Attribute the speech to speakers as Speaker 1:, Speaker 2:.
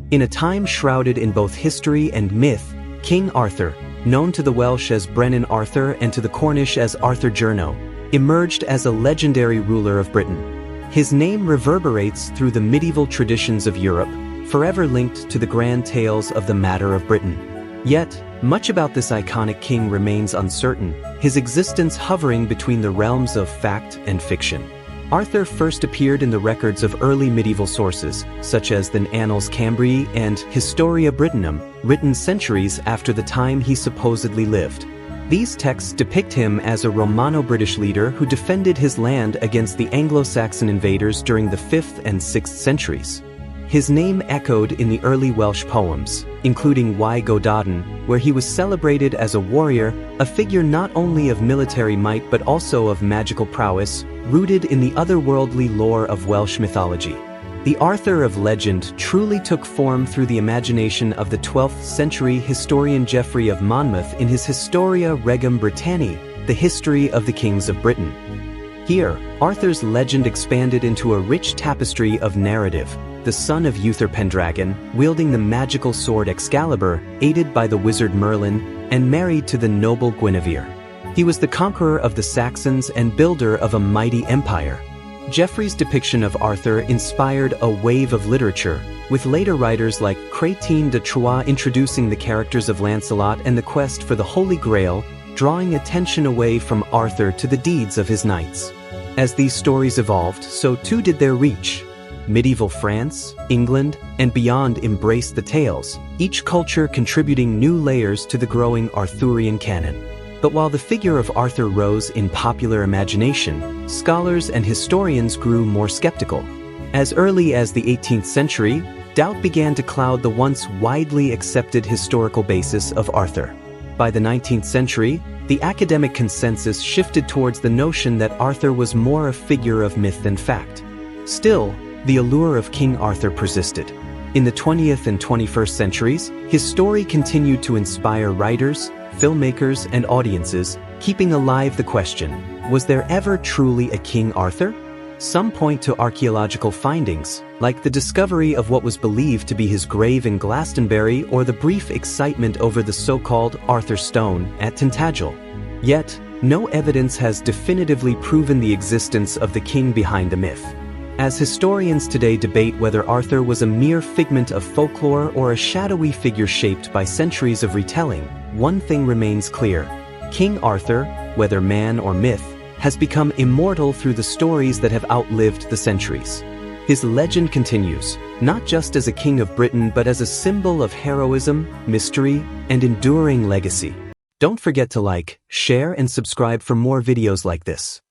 Speaker 1: In a time shrouded in both history and myth, King Arthur, known to the Welsh as Brenin Arthur and to the Cornish as Arthur Gyrno, emerged as a legendary ruler of Britain. His name reverberates through the medieval traditions of Europe, forever linked to the grand tales of the Matter of Britain. Yet, much about this iconic king remains uncertain, his existence hovering between the realms of fact and fiction. Arthur first appeared in the records of early medieval sources, such as the Annals Cambriae and Historia Brittonum, written centuries after the time he supposedly lived. These texts depict him as a Romano-British leader who defended his land against the Anglo-Saxon invaders during the 5th and 6th centuries. His name echoed in the early Welsh poems, including Y Gododdin, where he was celebrated as a warrior, a figure not only of military might but also of magical prowess, rooted in the otherworldly lore of Welsh mythology. The Arthur of legend truly took form through the imagination of the 12th century historian Geoffrey of Monmouth in his Historia Regum Britanniae, the history of the kings of Britain. Here, Arthur's legend expanded into a rich tapestry of narrative, the son of Uther Pendragon, wielding the magical sword Excalibur, aided by the wizard Merlin, and married to the noble Guinevere. He was the conqueror of the Saxons and builder of a mighty empire. Geoffrey's depiction of Arthur inspired a wave of literature, with later writers like Chrétien de Troyes introducing the characters of Lancelot and the quest for the Holy Grail, drawing attention away from Arthur to the deeds of his knights. As these stories evolved, so too did their reach. Medieval France, England, and beyond embraced the tales, each culture contributing new layers to the growing Arthurian canon. But while the figure of Arthur rose in popular imagination, scholars and historians grew more skeptical. As early as the 18th century, doubt began to cloud the once widely accepted historical basis of Arthur. By the 19th century, the academic consensus shifted towards the notion that Arthur was more a figure of myth than fact. Still, the allure of King Arthur persisted. In the 20th and 21st centuries, his story continued to inspire writers, filmmakers, and audiences, keeping alive the question, was there ever truly a King Arthur? Some point to archaeological findings, like the discovery of what was believed to be his grave in Glastonbury or the brief excitement over the so-called Arthur Stone at Tintagel. Yet, no evidence has definitively proven the existence of the king behind the myth. As historians today debate whether Arthur was a mere figment of folklore or a shadowy figure shaped by centuries of retelling, one thing remains clear. King Arthur, whether man or myth, has become immortal through the stories that have outlived the centuries. His legend continues, not just as a king of Britain but as a symbol of heroism, mystery, and enduring legacy. Don't forget to like, share, and subscribe for more videos like this.